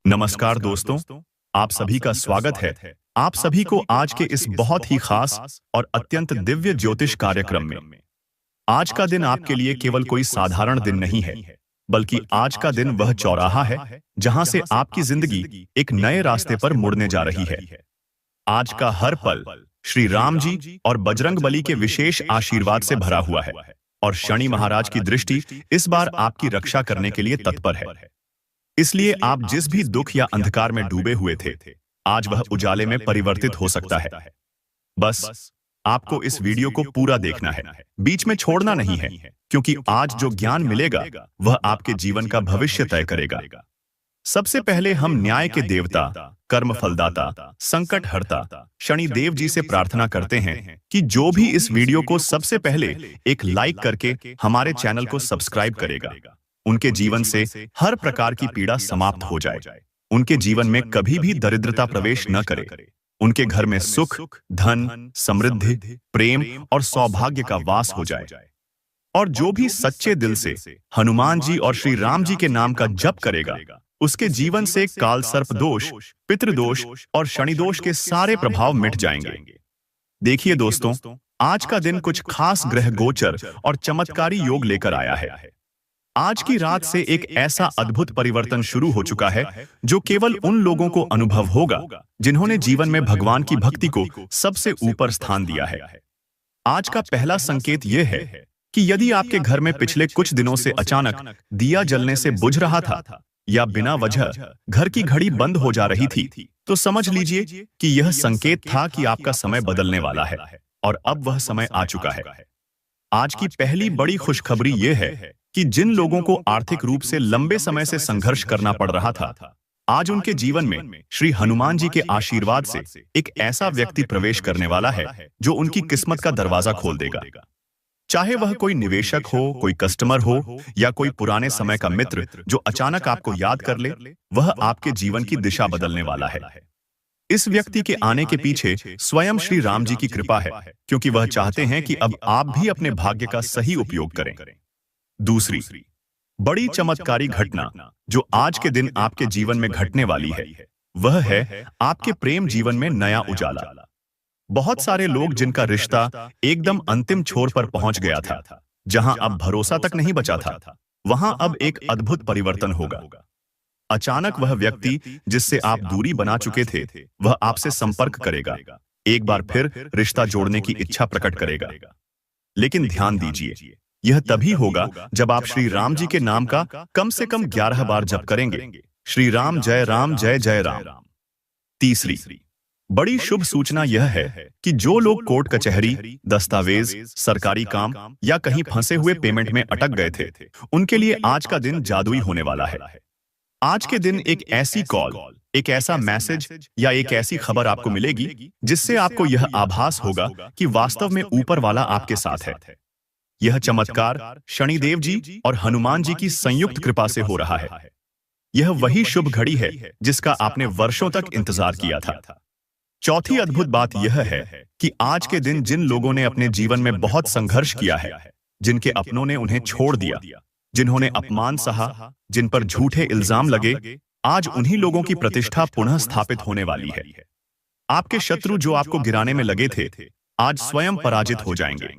नमस्कार दोस्तों, आप सभी का स्वागत है। आप सभी को आज के इस बहुत ही खास और अत्यंत दिव्य ज्योतिष कार्यक्रम में। आज का दिन आपके लिए केवल कोई साधारण दिन नहीं है, बल्कि आज का दिन वह चौराहा है जहां से आपकी जिंदगी एक नए रास्ते पर मुड़ने जा रही है। आज का हर पल श्री राम जी और बजरंग बली के विशेष आशीर्वाद से भरा हुआ है और शनि महाराज की दृष्टि इस बार आपकी रक्षा करने के लिए तत्पर है। इसलिए आप जिस भी दुख या अंधकार में डूबे हुए थे, आज वह उजाले में परिवर्तित हो सकता है। बस आपको इस वीडियो को पूरा देखना है, बीच में छोड़ना नहीं है, क्योंकि आज जो ज्ञान मिलेगा वह आपके जीवन का भविष्य तय करेगा। सबसे पहले हम न्याय के देवता, कर्म फलदाता, संकट हरता शनि देव जी से प्रार्थना करते हैं कि जो भी इस वीडियो को सबसे पहले एक लाइक करके हमारे चैनल को सब्सक्राइब करेगा, उनके जीवन से हर प्रकार की पीड़ा समाप्त हो जाए, उनके जीवन में कभी भी दरिद्रता प्रवेश न करे, उनके घर में सुख, धन, समृद्धि, प्रेम और सौभाग्य का वास हो जाए। और जो भी सच्चे दिल से हनुमान जी और श्री राम जी के नाम का जप करेगा, उसके जीवन से काल सर्प दोष, पितृदोष और शनि दोष के सारे प्रभाव मिट जाएंगे। देखिए दोस्तों, आज का दिन कुछ खास ग्रह गोचर और चमत्कारी योग लेकर आया है। आज की रात से एक ऐसा अद्भुत परिवर्तन शुरू हो चुका है जो केवल उन लोगों को अनुभव होगा जिन्होंने जीवन में भगवान की भक्ति को सबसे ऊपर स्थान दिया है। आज का पहला संकेत यह है कि यदि आपके घर में पिछले कुछ दिनों से अचानक दिया जलने से बुझ रहा था या बिना वजह घर की घड़ी बंद हो जा रही थी, तो समझ लीजिए कि यह संकेत था कि आपका समय बदलने वाला है और अब वह समय आ चुका है। आज की पहली बड़ी खुशखबरी यह है कि जिन लोगों को आर्थिक रूप से लंबे समय से संघर्ष करना पड़ रहा था, आज उनके जीवन में श्री हनुमान जी के आशीर्वाद से एक ऐसा व्यक्ति प्रवेश करने वाला है जो उनकी किस्मत का दरवाजा खोल देगा। चाहे वह कोई निवेशक हो, कोई कस्टमर हो या कोई पुराने समय का मित्र जो अचानक आपको याद कर ले, वह आपके जीवन की दिशा बदलने वाला है। इस व्यक्ति के आने के पीछे स्वयं श्री राम जी की कृपा है, क्योंकि वह चाहते हैं कि अब आप भी अपने भाग्य का सही उपयोग करें। दूसरी बड़ी चमत्कारी घटना जो आज के दिन आपके जीवन में घटने वाली है, वह है आपके प्रेम जीवन में नया उजाला। बहुत सारे लोग जिनका रिश्ता एकदम अंतिम छोर पर पहुंच गया था, जहां अब भरोसा तक नहीं बचा था, वहां अब एक अद्भुत परिवर्तन होगा। अचानक वह व्यक्ति जिससे आप दूरी बना चुके थे, वह आपसे संपर्क करेगा, एक बार फिर रिश्ता जोड़ने की इच्छा प्रकट करेगा। लेकिन ध्यान दीजिए, यह तभी होगा जब आप श्री राम जी के नाम का कम से कम 11 बार जप करेंगे। श्री राम जय जय राम। तीसरी बड़ी शुभ सूचना यह है कि जो लोग कोर्ट कचहरी, दस्तावेज, सरकारी काम या कहीं फंसे हुए पेमेंट में अटक गए थे, उनके लिए आज का दिन जादुई होने वाला है। आज के दिन एक ऐसी कॉल, एक ऐसा मैसेज या एक ऐसी खबर आपको मिलेगी जिससे आपको यह आभास होगा कि वास्तव में ऊपर वाला आपके साथ है। यह चमत्कार शनिदेव जी और हनुमान जी की संयुक्त कृपा से हो रहा है। यह वही शुभ घड़ी है जिसका आपने वर्षों तक इंतजार किया था। चौथी अद्भुत बात यह है कि आज के दिन जिन लोगों ने अपने जीवन में बहुत संघर्ष किया है, जिनके अपनों ने उन्हें छोड़ दिया, जिन्होंने अपमान सहा, जिन पर झूठे इल्जाम लगे, आज उन्हीं लोगों की प्रतिष्ठा पुनः स्थापित होने वाली है। आपके शत्रु जो आपको गिराने में लगे थे, आज स्वयं पराजित हो जाएंगे।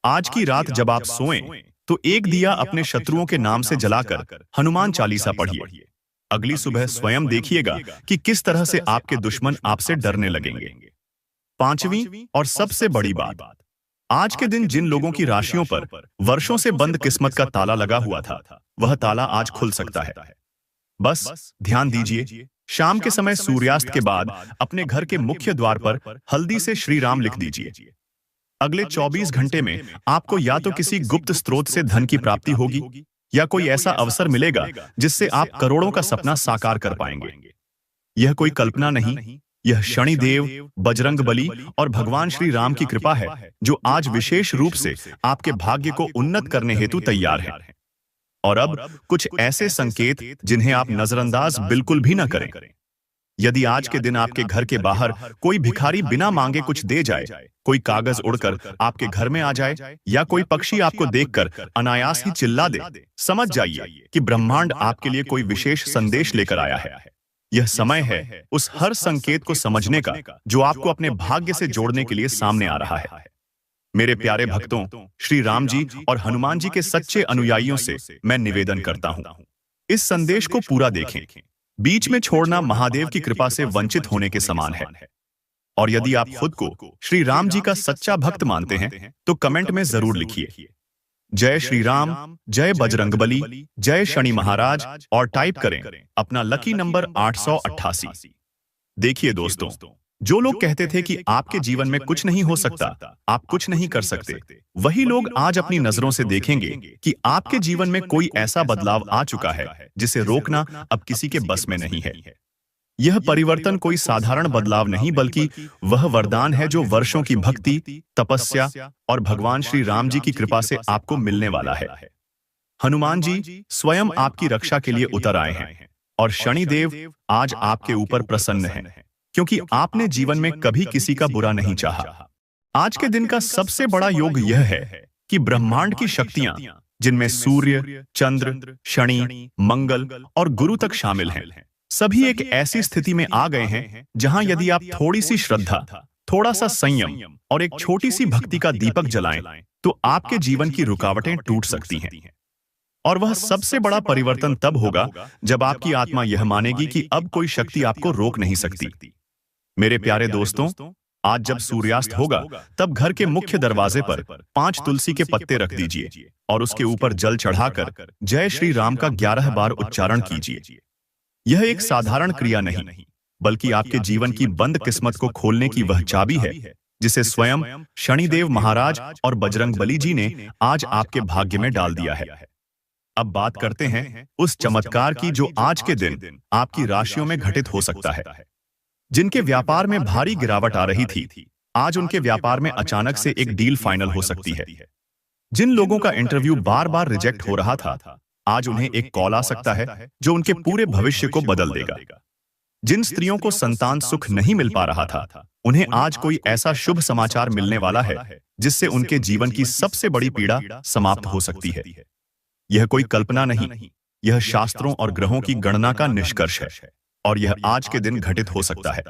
आज की रात जब आप सोएं, तो एक दिया अपने शत्रुओं के नाम से जलाकर हनुमान चालीसा पढ़िए। अगली सुबह स्वयं देखिएगा कि किस तरह से आपके दुश्मन आपसे डरने लगेंगे। पांचवी और सबसे बड़ी बात, आज के दिन जिन लोगों की राशियों पर वर्षों से बंद किस्मत का ताला लगा हुआ था, वह ताला आज खुल सकता है। बस ध्यान दीजिए, शाम के समय सूर्यास्त के बाद अपने घर के मुख्य द्वार पर हल्दी से श्री राम लिख दीजिए। अगले 24 घंटे में आपको या तो किसी गुप्त स्रोत से धन की प्राप्ति होगी या कोई ऐसा अवसर मिलेगा जिससे आप करोड़ों का सपना साकार कर पाएंगे। यह कोई कल्पना नहीं, यह शनिदेव, बजरंग बली और भगवान श्री राम की कृपा है जो आज विशेष रूप से आपके भाग्य को उन्नत करने हेतु तैयार है। और अब कुछ ऐसे संकेत जिन्हें आप नजरअंदाज बिल्कुल भी न करें। यदि आज के दिन आपके घर के बाहर कोई भिखारी बिना मांगे कुछ दे जाए, कोई कागज उड़कर आपके घर में आ जाए या कोई पक्षी आपको देखकर अनायास ही चिल्ला दे, समझ जाइए कि ब्रह्मांड आपके लिए कोई विशेष संदेश लेकर आया है। यह समय है उस हर संकेत को समझने का जो आपको अपने भाग्य से जोड़ने के लिए सामने आ रहा है। मेरे प्यारे भक्तों, श्री राम जी और हनुमान जी के सच्चे अनुयायियों से मैं निवेदन करता हूं, इस संदेश को पूरा देखें। बीच में छोड़ना महादेव की कृपा से वंचित होने के समान है। और यदि आप खुद को श्री राम जी का सच्चा भक्त मानते हैं तो कमेंट में जरूर लिखिए जय श्री राम, जय बजरंगबली, जय शनि महाराज और टाइप करें अपना लकी नंबर 888। देखिए दोस्तों, जो लोग कहते थे कि आपके जीवन में कुछ नहीं हो सकता, आप कुछ नहीं कर सकते, वही लोग आज अपनी नजरों से देखेंगे कि आपके जीवन में कोई ऐसा बदलाव आ चुका है जिसे रोकना अब किसी के बस में नहीं है। यह परिवर्तन कोई साधारण बदलाव नहीं बल्कि वह वरदान है जो वर्षों की भक्ति, तपस्या और भगवान श्री राम जी की कृपा से आपको मिलने वाला है। हनुमान जी स्वयं आपकी रक्षा के लिए उतर आए हैं और शनिदेव आज आपके ऊपर प्रसन्न हैं, क्योंकि आपने जीवन में कभी किसी का बुरा नहीं चाहा। आज के दिन का सबसे बड़ा योग यह है कि ब्रह्मांड की शक्तियां, जिनमें सूर्य, चंद्र, शनि, मंगल और गुरु तक शामिल हैं, सभी एक ऐसी स्थिति में आ गए हैं जहां यदि आप थोड़ी सी श्रद्धा, थोड़ा सा संयम और एक छोटी सी भक्ति का दीपक जलाएं तो आपके जीवन की रुकावटें टूट सकती हैं। और वह सबसे बड़ा परिवर्तन तब होगा जब आपकी आत्मा यह मानेगी कि अब कोई शक्ति आपको रोक नहीं सकती। मेरे प्यारे दोस्तों, आज जब सूर्यास्त होगा तब घर के मुख्य दरवाजे पर 5 तुलसी के पत्ते रख दीजिए और उसके ऊपर जल चढ़ाकर जय श्री राम का 11 बार उच्चारण कीजिए। यह एक साधारण क्रिया नहीं, बल्कि आपके जीवन की बंद किस्मत को खोलने की वह चाबी है जिसे स्वयं शनिदेव महाराज और बजरंगबली जी ने आज आपके भाग्य में डाल दिया है। अब बात करते हैं उस चमत्कार की जो आज के दिन आपकी राशियों में घटित हो सकता है। जिनके व्यापार में भारी गिरावट आ रही थी, आज उनके व्यापार में अचानक से एक डील फाइनल हो सकती है। जिन लोगों का इंटरव्यू बार बार रिजेक्ट हो रहा था, आज उन्हें एक कॉल आ सकता है जो उनके पूरे भविष्य को बदल देगा। जिन स्त्रियों को संतान सुख नहीं मिल पा रहा था, उन्हें आज कोई ऐसा शुभ समाचार मिलने वाला है जिससे उनके जीवन की सबसे बड़ी पीड़ा समाप्त हो सकती है। यह कोई कल्पना नहीं, यह शास्त्रों और ग्रहों की गणना का निष्कर्ष है और यह आज के दिन घटित हो सकता है।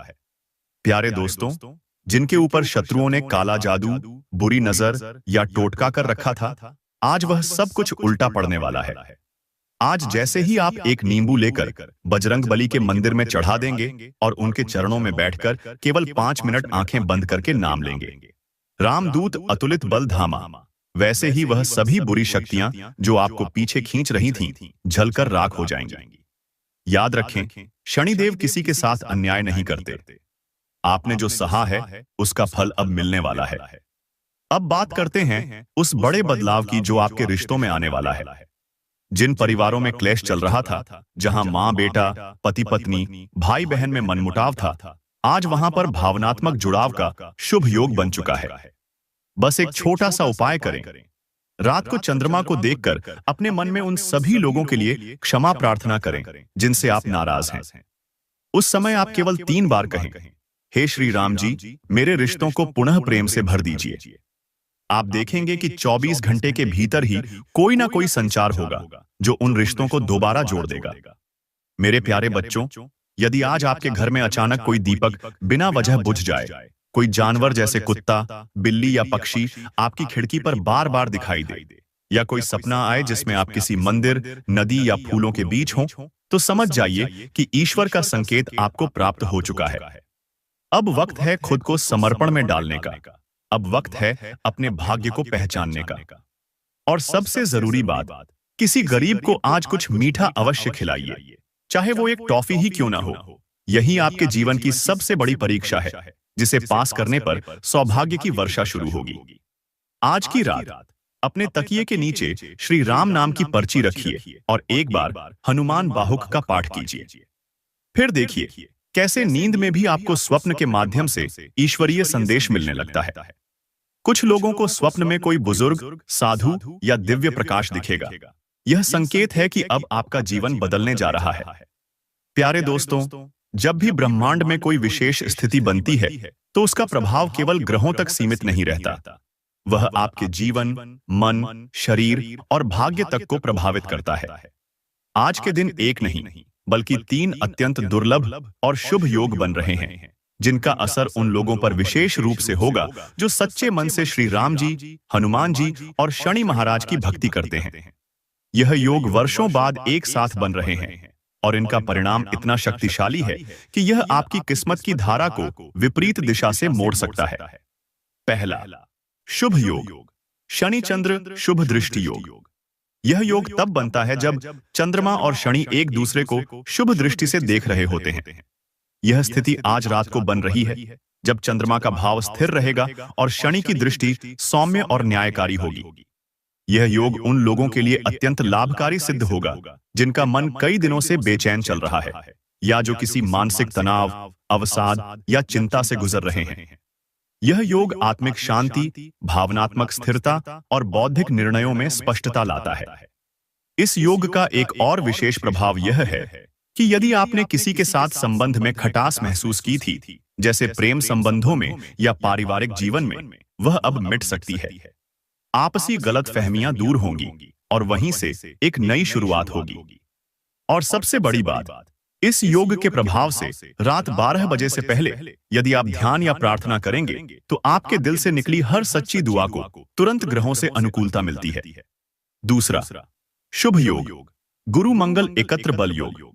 प्यारे दोस्तों, जिनके ऊपर शत्रुओं ने काला जादू, बुरी नजर या टोटका कर रखा था, आज वह सब कुछ उल्टा पड़ने वाला है। आज जैसे ही आप एक नींबू लेकर बजरंगबली के मंदिर में चढ़ा देंगे और उनके चरणों में बैठकर केवल 5 मिनट आंखें बंद करके नाम लेंगे, रामदूत अतुलित बल धामा, वैसे ही वह सभी बुरी शक्तियां जो आपको पीछे खींच रही थीं, जलकर राख हो जाएंगी। याद रखें, शनिदेव किसी के साथ अन्याय नहीं करते। आपने जो सहा है उसका फल अब मिलने वाला है। अब बात करते हैं उस बड़े बदलाव की जो आपके रिश्तों में आने वाला है। जिन परिवारों में क्लेश चल रहा था, जहां मां बेटा, पति पत्नी, भाई बहन में मनमुटाव था, आज वहां पर भावनात्मक जुड़ाव का शुभ योग बन चुका है। बस एक छोटा सा उपाय करें। रात को चंद्रमा को देखकर अपने मन में उन सभी लोगों के लिए क्षमा प्रार्थना करें जिनसे आप नाराज हैं। उस समय आप केवल 3 बार कहें, हे श्री राम जी, मेरे रिश्तों को पुनः प्रेम से भर दीजिए। आप देखेंगे कि 24 घंटे के भीतर ही कोई ना कोई संचार होगा जो उन रिश्तों को दोबारा जोड़ देगा। मेरे प्यारे बच्चों, यदि आज आपके घर में अचानक कोई दीपक बिना वजह बुझ जाए, कोई जानवर जैसे कुत्ता, बिल्ली या पक्षी आपकी खिड़की पर बार बार दिखाई दे, या कोई सपना आए जिसमें आप किसी मंदिर, नदी या फूलों के बीच हों, तो समझ जाइए कि ईश्वर का संकेत आपको प्राप्त हो चुका है। अब वक्त है खुद को समर्पण में डालने का। अब वक्त है अपने भाग्य को पहचानने का। और सबसे जरूरी बात, किसी गरीब को आज कुछ मीठा अवश्य खिलाइए, चाहे वो एक टॉफी ही क्यों ना हो। यही आपके जीवन की सबसे बड़ी परीक्षा है, जिसे पास करने पर सौभाग्य की वर्षा शुरू होगी। आज की रात अपने तकिए के नीचे श्री राम नाम की पर्ची रखिए और एक बार हनुमान बाहुक का पाठ कीजिए। फिर देखिए कैसे नींद में भी आपको स्वप्न के माध्यम से ईश्वरीय संदेश मिलने लगता है। कुछ लोगों को स्वप्न में कोई बुजुर्ग, साधु या दिव्य प्रकाश दिखेगा। यह संकेत है कि अब आपका जीवन बदलने जा रहा है। प्यारे दोस्तों, जब भी ब्रह्मांड में कोई विशेष स्थिति बनती है तो उसका प्रभाव केवल ग्रहों तक सीमित नहीं रहता। वह आपके जीवन, मन, शरीर और भाग्य तक को प्रभावित करता है। आज के दिन एक नहीं बल्कि 3 अत्यंत दुर्लभ और शुभ योग बन रहे हैं, जिनका असर उन लोगों पर विशेष रूप से होगा जो सच्चे मन से श्री राम जी, हनुमान जी और शनि महाराज की भक्ति करते हैं। यह योग वर्षों बाद एक साथ बन रहे हैं और इनका परिणाम इतना शक्तिशाली है कि यह आपकी किस्मत की धारा को विपरीत दिशा से मोड़ सकता है। पहला, शुभ योग, शनि चंद्र शुभ दृष्टि योग। यह योग तब बनता है जब चंद्रमा और शनि एक दूसरे को शुभ दृष्टि से देख रहे होते हैं। यह स्थिति आज रात को बन रही है, जब चंद्रमा का भाव स्थिर रहेगा और शनि की दृष्टि सौम्य और न्यायकारी होगी। यह योग उन लोगों के लिए अत्यंत लाभकारी सिद्ध होगा जिनका मन कई दिनों से बेचैन चल रहा है या जो किसी मानसिक तनाव, अवसाद या चिंता से गुजर रहे हैं। यह योग आत्मिक शांति, भावनात्मक स्थिरता और बौद्धिक निर्णयों में स्पष्टता लाता है। इस योग का एक और विशेष प्रभाव यह है कि यदि आपने किसी के साथ संबंध में खटास महसूस की थी, जैसे प्रेम संबंधों में या पारिवारिक जीवन में, वह अब मिट सकती है। आपसी गलतफहमियां दूर होंगी और वहीं से एक नई शुरुआत होगी। और सबसे बड़ी बात, इस योग के प्रभाव से रात 12 बजे से पहले यदि आप ध्यान या प्रार्थना करेंगे तो आपके दिल से निकली हर सच्ची दुआ को तुरंत ग्रहों से अनुकूलता मिलती है। दूसरा, शुभ योग, गुरु मंगल एकत्र बल योग।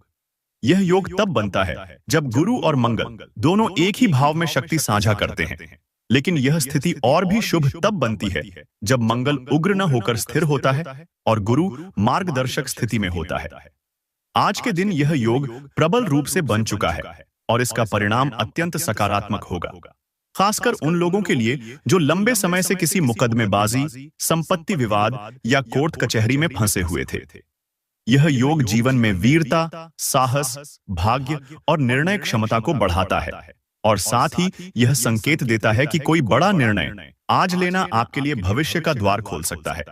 यह योग तब बनता है जब गुरु और मंगल दोनों एक ही भाव में शक्ति साझा करते हैं, लेकिन यह स्थिति और भी शुभ तब बनती है जब मंगल उग्र न होकर स्थिर होता है और गुरु मार्गदर्शक स्थिति में होता है। आज के दिन यह योग प्रबल रूप से बन चुका है और इसका परिणाम अत्यंत सकारात्मक होगा, खासकर उन लोगों के लिए जो लंबे समय से किसी मुकदमेबाजी, संपत्ति विवाद या कोर्ट कचहरी में फंसे हुए थे। यह योग जीवन में वीरता, साहस, भाग्य और निर्णय क्षमता को बढ़ाता है और साथ ही यह संकेत देता है कि कोई बड़ा निर्णय आज लेना आपके लिए भविष्य का द्वार खोल सकता है।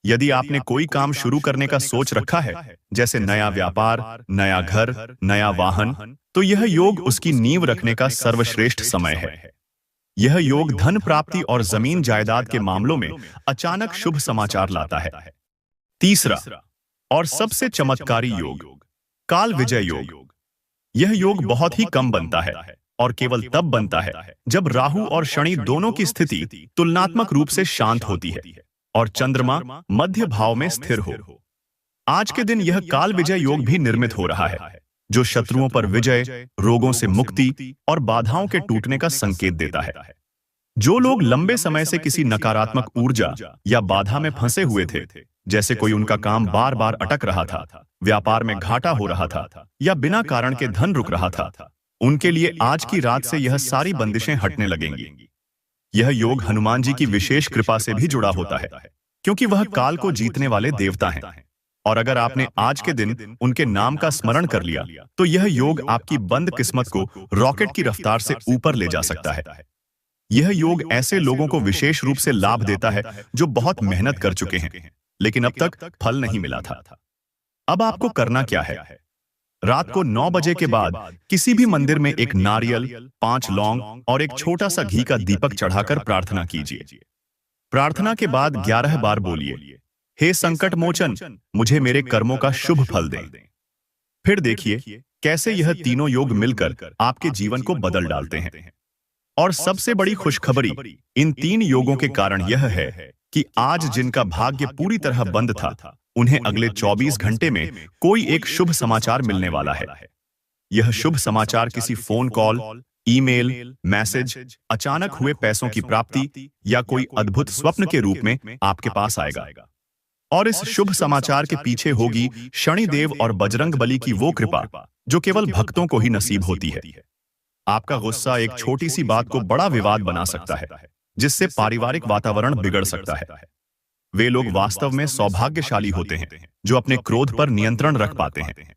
यदि आपने कोई काम शुरू करने का सोच रखा है, जैसे नया व्यापार, नया घर, नया वाहन, तो यह योग उसकी नींव रखने का सर्वश्रेष्ठ समय है। यह योग धन प्राप्ति और जमीन जायदाद के मामलों में अचानक शुभ समाचार लाता है। तीसरा और सबसे चमत्कारी योग, काल विजय योग। यह योग बहुत ही कम बनता है और केवल तब बनता है जब राहु और शनि दोनों की स्थिति तुलनात्मक रूप से शांत होती है और चंद्रमा मध्य भाव में स्थिर हो। आज के दिन यह काल विजय योग भी निर्मित हो रहा है, जो शत्रुओं पर विजय, रोगों से मुक्ति और बाधाओं के टूटने का संकेत देता है। जो लोग लंबे समय से किसी नकारात्मक ऊर्जा या बाधा में फंसे हुए थे, जैसे कोई उनका काम बार बार अटक रहा था, व्यापार में घाटा हो रहा था या बिना कारण के धन रुक रहा था, उनके लिए आज की रात से यह सारी बंदिशें हटने लगेंगी। यह योग हनुमान जी की विशेष कृपा से भी जुड़ा होता है, क्योंकि वह काल को जीतने वाले देवता हैं। और अगर आपने आज के दिन उनके नाम का स्मरण कर लिया, तो यह योग आपकी बंद किस्मत को रॉकेट की रफ्तार से ऊपर ले जा सकता है। यह योग ऐसे लोगों को विशेष रूप से लाभ देता है जो बहुत मेहनत कर चुके हैं, लेकिन अब तक फल नहीं मिला था। अब आपको करना क्या है? रात को 9 बजे के बाद किसी भी मंदिर में एक नारियल, 5 लौंग और एक छोटा सा घी का दीपक चढ़ाकर प्रार्थना कीजिए। प्रार्थना के बाद 11 बार बोलिए, हे संकट मोचन, मुझे मेरे कर्मों का शुभ फल दें। फिर देखिए कैसे यह तीनों योग मिलकर आपके जीवन को बदल डालते हैं। और सबसे बड़ी खुशखबरी इन 3 योगों के कारण यह है कि आज जिनका भाग्य पूरी तरह बंद था, उन्हें अगले 24 घंटे में कोई एक शुभ समाचार मिलने वाला है। यह शुभ समाचार किसी फोन कॉल, ईमेल, मैसेज, अचानक हुए पैसों की प्राप्ति या कोई अद्भुत स्वप्न के रूप में आपके पास आएगा। और इस शुभ समाचार के पीछे होगी शनिदेव और बजरंग बली की वो कृपा जो केवल भक्तों को ही नसीब होती है। आपका गुस्सा एक छोटी सी बात को बड़ा विवाद बना सकता है, जिससे पारिवारिक वातावरण बिगड़ सकता है। वे लोग वास्तव में सौभाग्यशाली होते हैं जो अपने क्रोध पर नियंत्रण रख पाते हैं।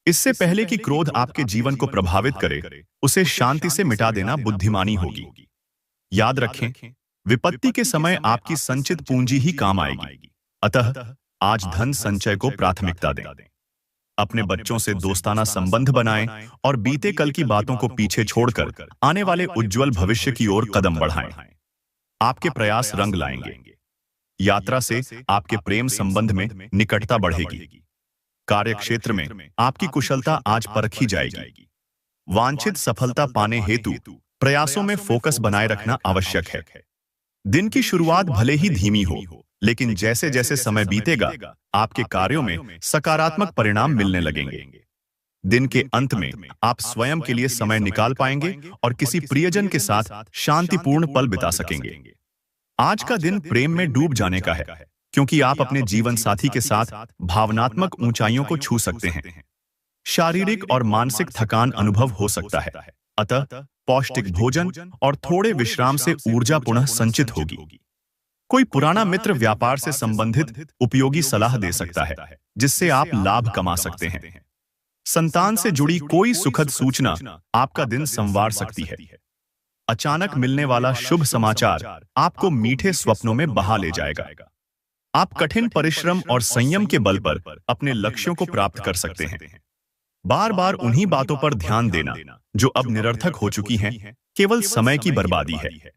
इससे पहले कि क्रोध आपके जीवन को प्रभावित करे, उसे शांति से मिटा देना बुद्धिमानी होगी। याद रखें, विपत्ति के समय आपकी संचित पूंजी ही काम आएगी। अतः आज धन संचय को प्राथमिकता दें। अपने बच्चों से दोस्ताना संबंध बनाएं और बीते कल की बातों को पीछे छोड़कर आने वाले उज्जवल भविष्य की ओर कदम बढ़ाएं। आपके प्रयास रंग लाएंगे। यात्रा से आपके प्रेम संबंध में निकटता बढ़ेगी। कार्यक्षेत्र में आपकी कुशलता आज परखी जाएगी। वांछित सफलता पाने हेतु प्रयासों में फोकस बनाए रखना आवश्यक है। दिन की शुरुआत भले ही धीमी हो, लेकिन जैसे जैसे समय बीतेगा, आपके कार्यों में सकारात्मक परिणाम मिलने लगेंगे। दिन के अंत में आप स्वयं के लिए समय निकाल पाएंगे और किसी प्रियजन के साथ शांतिपूर्ण पल बिता सकेंगे। आज का दिन प्रेम में डूब जाने का है, क्योंकि आप अपने जीवन साथी के साथ भावनात्मक ऊंचाइयों को छू सकते हैं। शारीरिक और मानसिक थकान अनुभव हो सकता है, अतः पौष्टिक भोजन और थोड़े विश्राम से ऊर्जा पुनः संचित होगी। कोई पुराना मित्र व्यापार से संबंधित उपयोगी सलाह दे सकता है, जिससे आप लाभ कमा सकते हैं। संतान से जुड़ी कोई सुखद सूचना आपका दिन संवार सकती है। अचानक मिलने वाला शुभ समाचार आपको मीठे स्वप्नों में बहा ले जाएगा। आप कठिन परिश्रम और संयम के बल पर अपने लक्ष्यों को प्राप्त कर सकते हैं। बार बार उन्हीं बातों पर ध्यान देना जो अब निरर्थक हो चुकी हैं, केवल समय की बर्बादी है।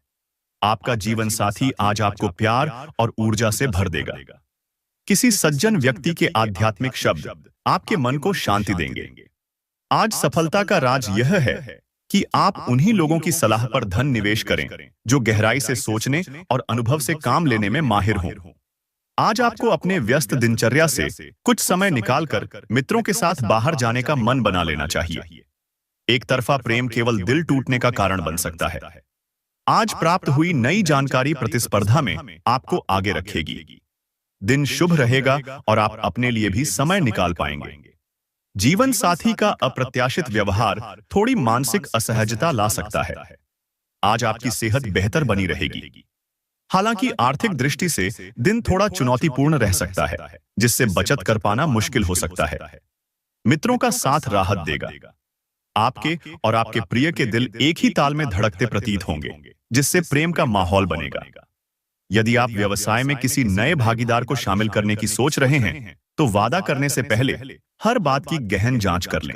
आपका जीवन साथी आज आपको प्यार और ऊर्जा से भर देगा। किसी सज्जन व्यक्ति के आध्यात्मिक शब्द आपके मन को शांति देंगे। आज सफलता का राज यह है कि आप उन्हीं लोगों की सलाह पर धन निवेश करें जो गहराई से सोचने और अनुभव से काम लेने में माहिर हों। आज आपको अपने व्यस्त दिनचर्या से कुछ समय निकालकर मित्रों के साथ बाहर जाने का मन बना लेना चाहिए। एक तरफा प्रेम केवल दिल टूटने का कारण बन सकता है। आज प्राप्त हुई नई जानकारी प्रतिस्पर्धा में आपको आगे रखेगी। दिन शुभ रहेगा और आप अपने लिए भी समय निकाल पाएंगे। जीवन साथी का अप्रत्याशित व्यवहार थोड़ी मानसिक असहजता ला सकता है। आज आपकी सेहत बेहतर बनी रहेगी। हालांकि आर्थिक दृष्टि से दिन थोड़ा चुनौतीपूर्ण रह सकता है, जिससे बचत कर पाना मुश्किल हो सकता है। मित्रों का साथ राहत देगा। आपके और आपके प्रिय के दिल एक ही ताल में धड़कते प्रतीत होंगे, जिससे प्रेम का माहौल बनेगा। यदि आप व्यवसाय में किसी नए भागीदार को शामिल करने की सोच रहे हैं, तो वादा करने से पहले हर बात की गहन जांच कर लें।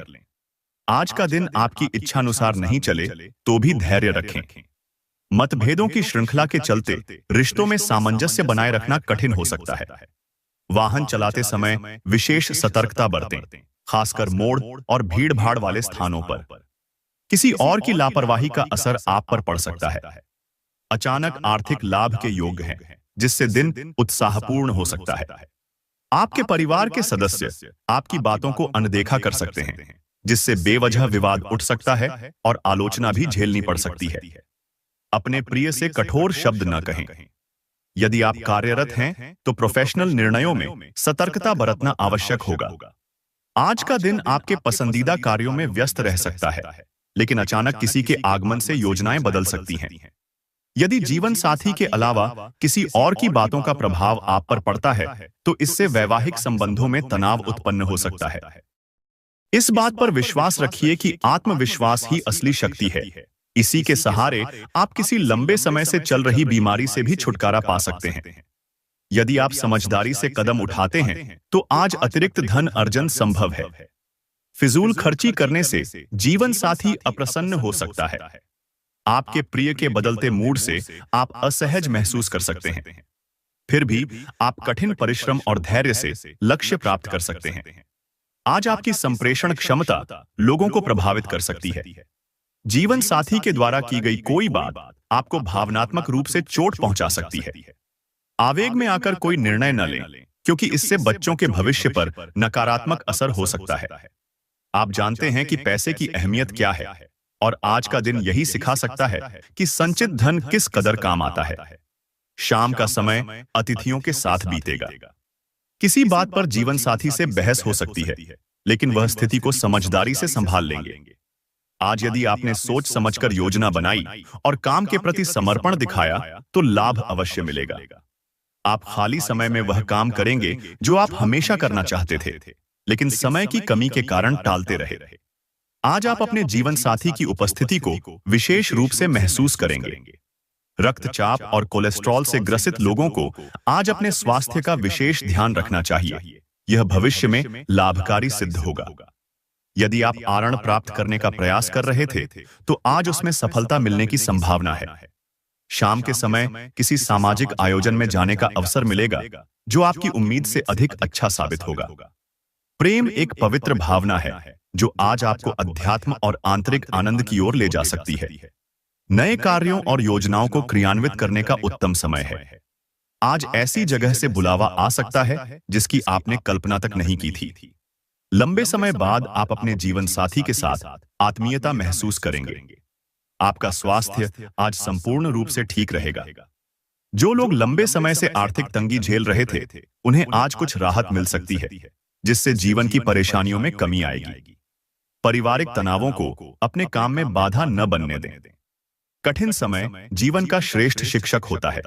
आज का दिन आपकी इच्छानुसार नहीं चले तो भी धैर्य रखें। मतभेदों की श्रृंखला के चलते रिश्तों में सामंजस्य बनाए रखना कठिन हो सकता है। वाहन चलाते समय विशेष सतर्कता बरतें, खासकर मोड़ और भीड़-भाड़ वाले स्थानों पर। किसी और की लापरवाही का असर आप पर पड़ सकता है। अचानक आर्थिक लाभ के योग हैं, जिससे दिन उत्साहपूर्ण हो सकता है। आपके परिवार के सदस्य आपकी बातों को अनदेखा कर सकते हैं, जिससे बेवजह विवाद उठ सकता है और आलोचना भी झेलनी पड़ सकती है। अपने प्रिय से कठोर शब्द न कहें। यदि आप कार्यरत हैं, तो प्रोफेशनल निर्णयों में सतर्कता बरतना आवश्यक होगा। आज का दिन आपके पसंदीदा कार्यों में व्यस्त रह सकता है, लेकिन अचानक किसी के आगमन से योजनाएं बदल सकती हैं। यदि जीवन साथी के अलावा किसी और की बातों का प्रभाव आप पर पड़ता है, तो इससे वैवाहिक संबंधों में तनाव उत्पन्न हो सकता है। इस बात पर विश्वास रखिए कि आत्मविश्वास ही असली शक्ति है। इसी के सहारे आप किसी लंबे समय से चल रही बीमारी से भी छुटकारा पा सकते हैं। यदि आप समझदारी से कदम उठाते हैं, तो आज अतिरिक्त धन अर्जन संभव है। फिजूल खर्ची करने से जीवन साथी अप्रसन्न हो सकता है। आपके प्रिय के बदलते मूड से आप असहज महसूस कर सकते हैं। फिर भी आप कठिन परिश्रम और धैर्य से लक्ष्य प्राप्त कर सकते हैं। आज आपकी संप्रेषण क्षमता लोगों को प्रभावित कर सकती है। जीवन साथी के द्वारा की गई कोई बात आपको भावनात्मक रूप से चोट पहुंचा सकती है। आवेग में आकर कोई निर्णय न लें, क्योंकि इससे बच्चों के भविष्य पर नकारात्मक असर हो सकता है। आप जानते हैं कि पैसे की अहमियत क्या है, और आज का दिन यही सिखा सकता है कि संचित धन किस कदर काम आता है। शाम का समय अतिथियों के साथ बीतेगा। किसी बात पर जीवन साथी से बहस हो सकती है, लेकिन वह स्थिति को समझदारी से संभाल लेंगे। आज यदि आपने सोच समझकर योजना बनाई और काम के प्रति समर्पण दिखाया, तो लाभ अवश्य मिलेगा। आप खाली समय में वह काम करेंगे जो आप हमेशा करना चाहते थे, लेकिन समय की कमी के कारण टालते रहे। आज आप अपने जीवन साथी की उपस्थिति को विशेष रूप से महसूस करेंगे। रक्तचाप और कोलेस्ट्रॉल से ग्रसित लोगों को आज अपने स्वास्थ्य का विशेष ध्यान रखना चाहिए। यह भविष्य में लाभकारी सिद्ध होगा। यदि आप आरण प्राप्त करने का प्रयास कर रहे थे, तो आज उसमें सफलता मिलने की संभावना है। शाम के समय किसी सामाजिक आयोजन में जाने का अवसर मिलेगा, जो आपकी उम्मीद से अधिक अच्छा साबित होगा। प्रेम एक पवित्र भावना है जो आज आपको अध्यात्म और आंतरिक आनंद की ओर ले जा सकती है। नए कार्यों और योजनाओं को क्रियान्वित करने का उत्तम समय है। आज ऐसी जगह से बुलावा आ सकता है जिसकी आपने कल्पना तक नहीं की थी। लंबे समय बाद आप अपने जीवन साथी के साथ आत्मीयता महसूस करेंगे। आपका स्वास्थ्य आज संपूर्ण रूप से ठीक रहेगा। जो लोग लंबे समय से आर्थिक तंगी झेल रहे थे, उन्हें आज कुछ राहत मिल सकती है, जिससे जीवन की परेशानियों में कमी आएगी। पारिवारिक तनावों को अपने काम में बाधा न बनने दें। कठिन समय जीवन का श्रेष्ठ शिक्षक होता है।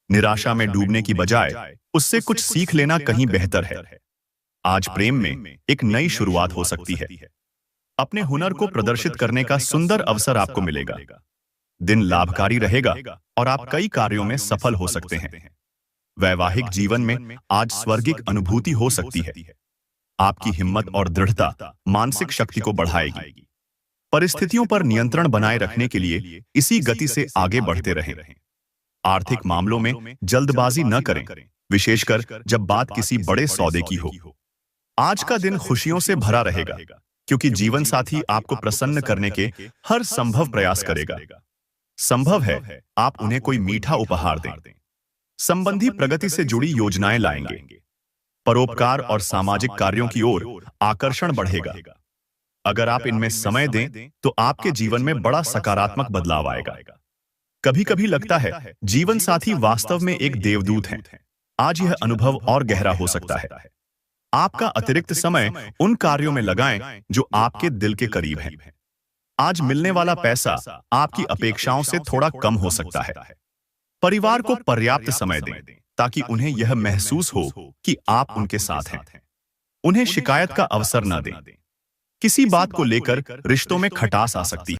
निराशा में डूबने की बजाय उससे कुछ सीख लेना कहीं बेहतर है। आज प्रेम में एक नई शुरुआत हो सकती है। अपने हुनर को प्रदर्शित करने का सुंदर अवसर आपको मिलेगा। दिन लाभकारी रहेगा और आप कई कार्यों में सफल हो सकते हैं। वैवाहिक जीवन में आज स्वर्गिक अनुभूति हो सकती है। आपकी हिम्मत और दृढ़ता मानसिक शक्ति को बढ़ाएगी। परिस्थितियों पर नियंत्रण बनाए रखने के लिए इसी गति से आगे बढ़ते रहें। आर्थिक मामलों में जल्दबाजी न करें, विशेषकर जब बात किसी बड़े सौदे की हो। आज का दिन खुशियों से भरा रहेगा, क्योंकि जीवन साथी आपको प्रसन्न करने के हर संभव प्रयास करेगा। संभव है आप उन्हें कोई मीठा उपहार दें। संबंधी प्रगति से जुड़ी योजनाएं लाएंगे। परोपकार और सामाजिक कार्यों की ओर आकर्षण बढ़ेगा। अगर आप इनमें समय दें तो आपके जीवन में बड़ा सकारात्मक बदलाव आएगा। कभी कभी लगता है जीवन साथी वास्तव में एक देवदूत हैं। आज यह अनुभव और गहरा हो सकता है। आपका अतिरिक्त समय उन कार्यों में लगाएं जो आपके दिल के करीब हैं। आज मिलने वाला पैसा आपकी अपेक्षाओं से थोड़ा कम हो सकता है। परिवार को पर्याप्त समय दें ताकि उन्हें यह महसूस हो कि आप उनके साथ हैं। उन्हें शिकायत का अवसर न दें। किसी बात को लेकर रिश्तों में खटास आ सकती है।